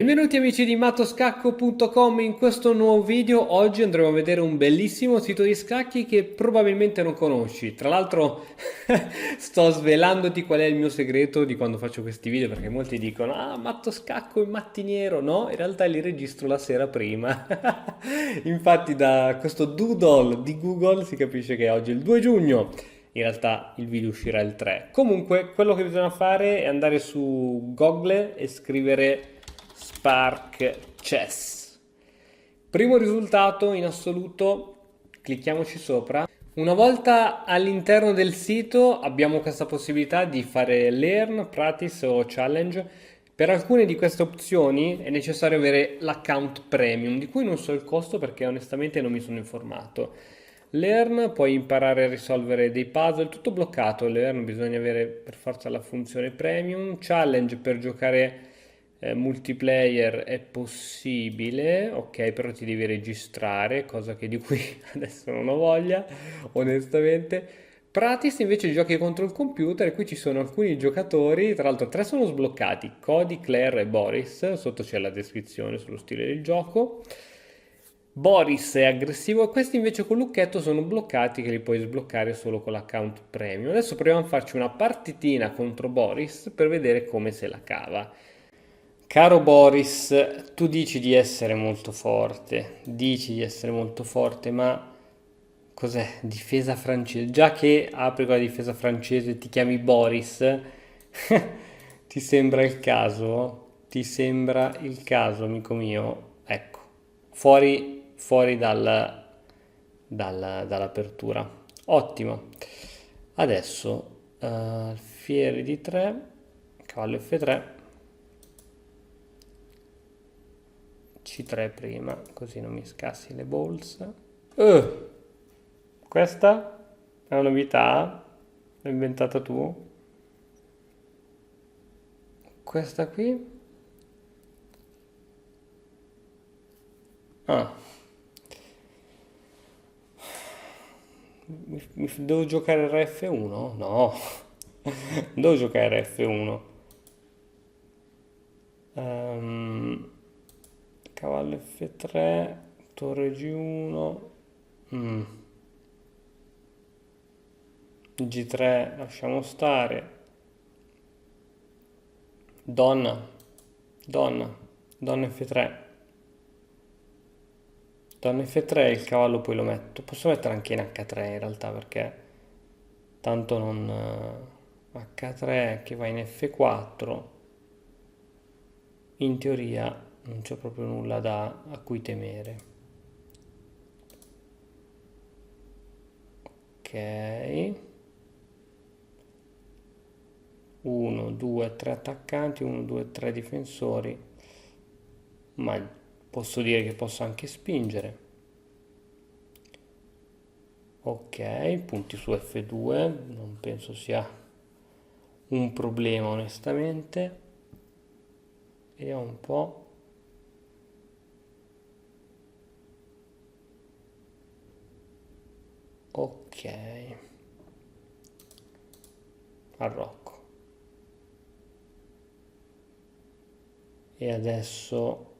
Benvenuti amici di mattoscacco.com. In questo nuovo video oggi andremo a vedere un bellissimo sito di scacchi che probabilmente non conosci. Tra l'altro sto svelandoti qual è il mio segreto di quando faccio questi video, perché molti dicono ah, mattoscacco in mattiniero. No, in realtà li registro la sera prima. Infatti da questo doodle di Google si capisce che oggi è il 2 giugno. In realtà il video uscirà il 3. Comunque, quello che bisogna fare è andare su Google e scrivere Spark Chess. Primo risultato in assoluto, clicchiamoci sopra. Una volta all'interno del sito abbiamo questa possibilità di fare Learn, Practice o Challenge. Per alcune di queste opzioni è necessario avere l'account premium, di cui non so il costo perché onestamente non mi sono informato. Learn, puoi imparare a risolvere dei puzzle, tutto bloccato. Learn bisogna avere per forza la funzione premium. Challenge per giocare multiplayer è possibile, ok, però ti devi registrare, cosa che di cui adesso non ho voglia, onestamente. Practice invece giochi contro il computer e qui ci sono alcuni giocatori, tra l'altro tre sono sbloccati, Cody, Claire e Boris, sotto c'è la descrizione sullo stile del gioco. Boris è aggressivo e questi invece con Lucchetto sono bloccati che li puoi sbloccare solo con l'account premium. Adesso proviamo a farci una partitina contro Boris per vedere come se la cava. Caro Boris, tu dici di essere molto forte, ma cos'è? Difesa francese? Già che apri con la difesa francese e ti chiami Boris, ti sembra il caso? Ti sembra il caso, amico mio? Ecco, fuori dall'apertura. Ottimo. Adesso, alfiere di 3, cavallo F3. C3 prima, così non mi scassi le balls. Questa è una novità, l'hai inventata tu. Questa qui? Ah, devo giocare RF1? No, devo giocare RF1. Ehm, cavallo F3, torre G1. mm, G3 lasciamo stare. Donna, donna F3. Donna F3 il cavallo poi lo metto. Posso mettere anche in H3 in realtà perché tanto non... H3 che va in F4. In teoria non c'è proprio nulla a cui temere. Ok. 1, 2, 3 attaccanti, 1, 2, 3 difensori. Ma posso dire che posso anche spingere. Ok, punti su F2, non penso sia un problema onestamente. Vediamo un po'. Ok, arrocco. E adesso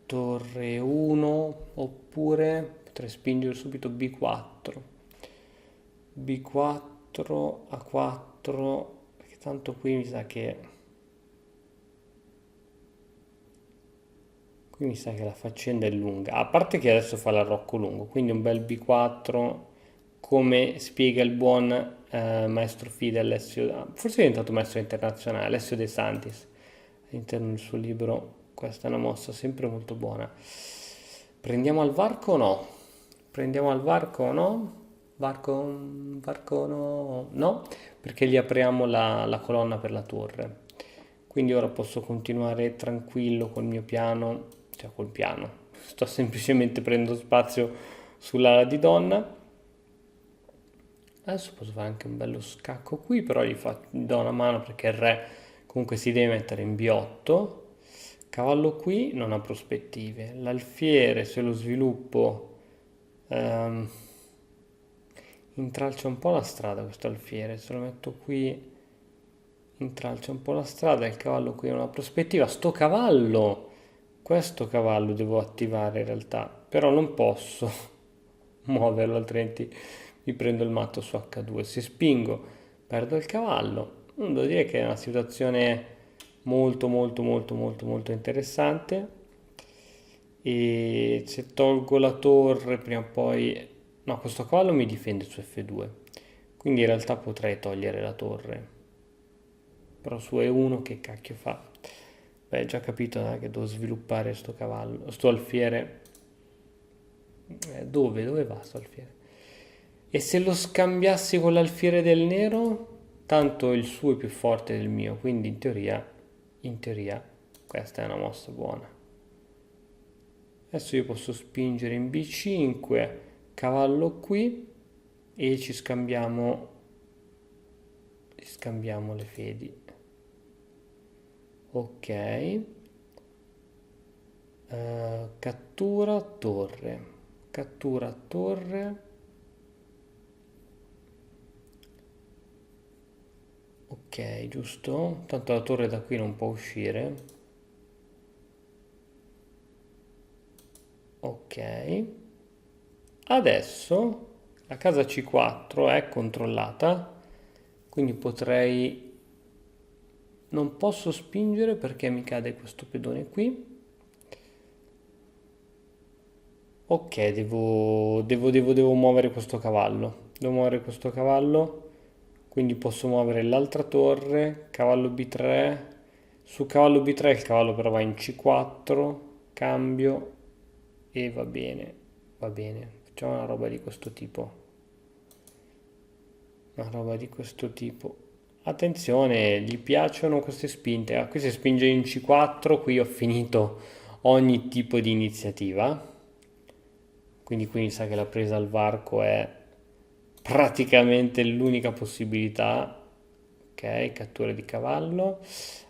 torre 1 oppure potrei spingere subito B4. B4 A4 perché tanto qui mi sa che la faccenda è lunga. A parte che adesso fa l'arrocco lungo, quindi un bel B4 come spiega il buon maestro Fide Alessio, forse è diventato maestro internazionale, Alessio De Santis, all'interno del suo libro. Questa è una mossa sempre molto buona. Prendiamo al varco o no? Prendiamo al varco o no? Varco no, no, perché gli apriamo la colonna per la torre. Quindi ora posso continuare tranquillo col mio piano, cioè col piano. Sto semplicemente prendendo spazio sull'ala di donna. Adesso posso fare anche un bello scacco qui, però gli do una mano perché il re comunque si deve mettere in B8. Cavallo qui non ha prospettive. L'alfiere se lo sviluppo ehm, intralcia un po' la strada questo alfiere. Se lo metto qui intralcia un po' la strada, il cavallo qui ha una prospettiva. Sto cavallo, questo cavallo devo attivare in realtà, però non posso muoverlo, altrimenti mi prendo il matto su H2. Se spingo, perdo il cavallo. Devo dire che è una situazione molto molto molto molto molto interessante. E se tolgo la torre prima o poi... No, questo cavallo mi difende su F2, quindi in realtà potrei togliere la torre, però su E1 che cacchio fa? Beh, già capito, che devo sviluppare sto cavallo, sto alfiere. Dove va sto alfiere? E se lo scambiassi con l'alfiere del nero? Tanto il suo è più forte del mio, quindi in teoria, questa è una mossa buona. Adesso io posso spingere in B5, cavallo qui e scambiamo le fedi. Ok. Cattura torre. Cattura torre. Ok, giusto? Tanto la torre da qui non può uscire. Ok. Adesso la casa C4 è controllata, quindi potrei... Non posso spingere perché mi cade questo pedone qui. Ok, devo muovere questo cavallo. Devo muovere questo cavallo, quindi posso muovere l'altra torre, cavallo B3. Su cavallo B3 il cavallo però va in C4, cambio e va bene, va bene. Facciamo una roba di questo tipo. Una roba di questo tipo. Attenzione, gli piacciono queste spinte. Qui se spinge in C4, qui ho finito ogni tipo di iniziativa. Quindi qui mi sa che la presa al varco è praticamente l'unica possibilità. Ok, cattura di cavallo.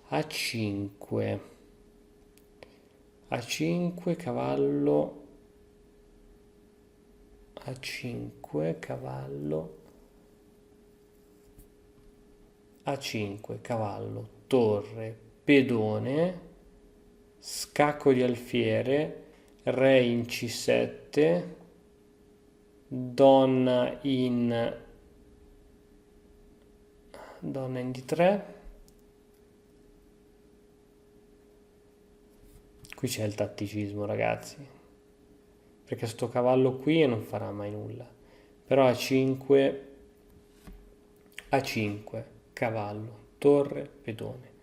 A5. A5, cavallo. A5, cavallo. A5, cavallo, torre, pedone, scacco di alfiere, re in C7, donna in D3. Qui c'è il tatticismo, ragazzi, perché sto cavallo qui non farà mai nulla. Però A5, A5, cavallo, torre, pedone.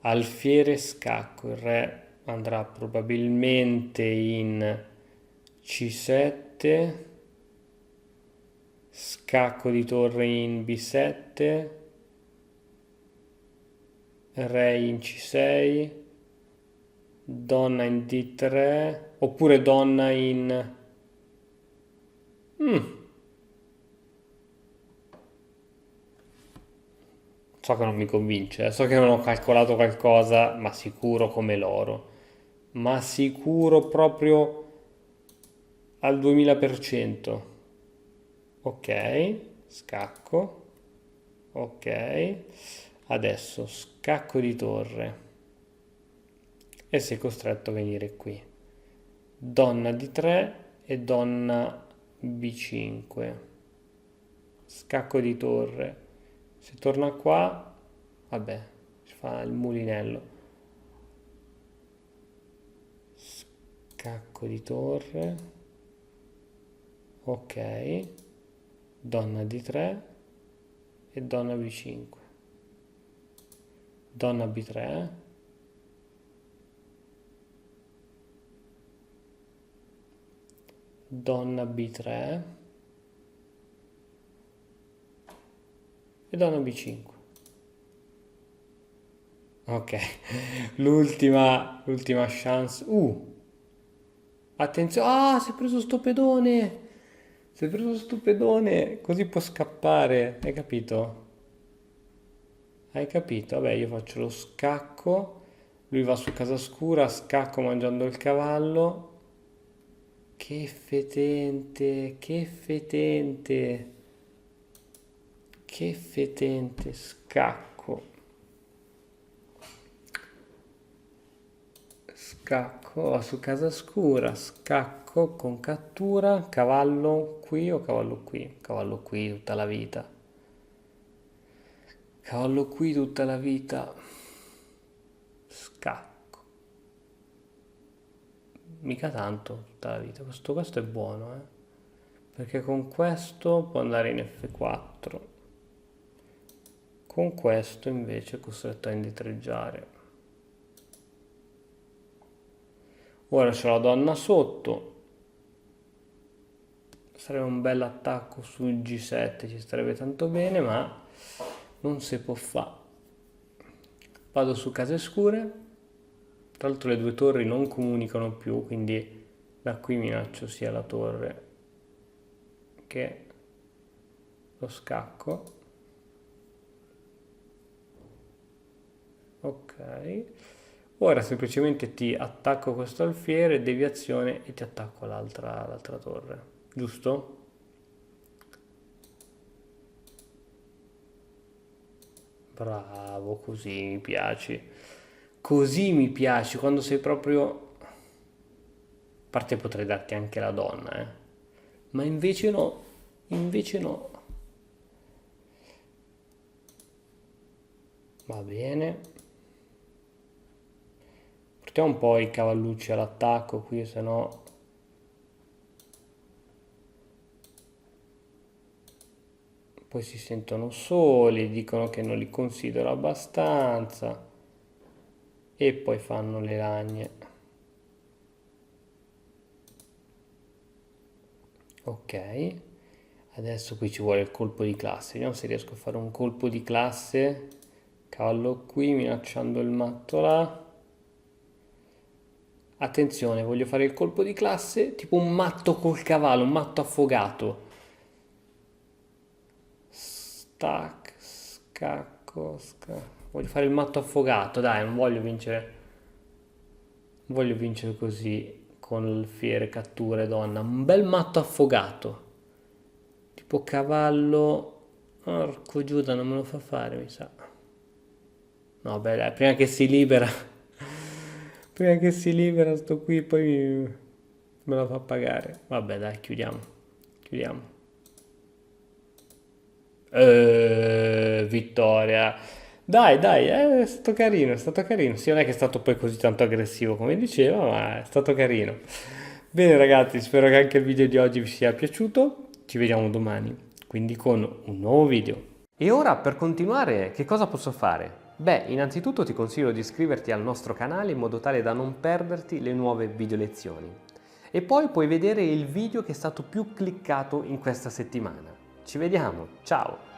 Alfiere, scacco, il re andrà probabilmente in C7, scacco di torre in B7, re in C6, donna in D3, oppure donna in... So che non mi convince, so che non ho calcolato qualcosa, ma sicuro come l'oro, ma sicuro proprio al 2000%. Ok, scacco, ok, adesso scacco di torre e sei costretto a venire qui. Donna D3 e donna B5, scacco di torre. Se torna qua, vabbè, si fa il mulinello. Scacco di torre, ok, donna D3 e donna B5, donna B3, donna B3 e donna B5. Ok, l'ultima chance. Attenzione. Ah, si è preso sto pedone. Si è preso sto pedone. Così può scappare. Hai capito? Hai capito? Vabbè, io faccio lo scacco. Lui va su casa scura, scacco mangiando il cavallo. Che fetente, che fetente. Che fetente, scacco. scacco, va su casa scura, scacco con cattura, cavallo qui o cavallo qui? Cavallo qui tutta la vita. Cavallo qui tutta la vita. Scacco. Mica tanto tutta la vita. Questo è buono, perché con questo può andare in F4. Con questo invece è costretto a indietreggiare. Ora c'è la donna sotto. Sarebbe un bel attacco sul G7, ci starebbe tanto bene, ma non si può fare. Vado su case scure. Tra l'altro le due torri non comunicano più, quindi da qui minaccio sia la torre che lo scacco. Ok. Ora semplicemente ti attacco questo alfiere, deviazione e ti attacco l'altra torre. Giusto? Bravo, così mi piaci. Così mi piaci, quando sei proprio... A parte potrei darti anche la donna, ma invece no, invece no. Va bene. Portiamo un po' i cavallucci all'attacco qui, se no... Poi si sentono soli, dicono che non li considero abbastanza e poi fanno le lagne. Ok, adesso qui ci vuole il colpo di classe. Vediamo se riesco a fare un colpo di classe. Cavallo qui, minacciando il matto là. Attenzione, voglio fare il colpo di classe, tipo un matto col cavallo, un matto affogato. Stac, scacco, scacco. Voglio fare il matto affogato, dai, non voglio vincere. Non voglio vincere così con alfiere, cattura e donna. Un bel matto affogato. Tipo cavallo. Porco Giuda, non me lo fa fare, mi sa. No, beh, dai, prima che si libera. Prima che si libera sto qui, poi me la fa pagare. Vabbè, dai, chiudiamo. Chiudiamo. Vittoria. Dai, dai, è stato carino, è stato carino. Sì, non è che è stato poi così tanto aggressivo come diceva, ma è stato carino. Bene ragazzi, spero che anche il video di oggi vi sia piaciuto. Ci vediamo domani, quindi con un nuovo video. E ora per continuare, che cosa posso fare? Beh, innanzitutto ti consiglio di iscriverti al nostro canale in modo tale da non perderti le nuove video lezioni. E poi puoi vedere il video che è stato più cliccato in questa settimana. Ci vediamo, ciao!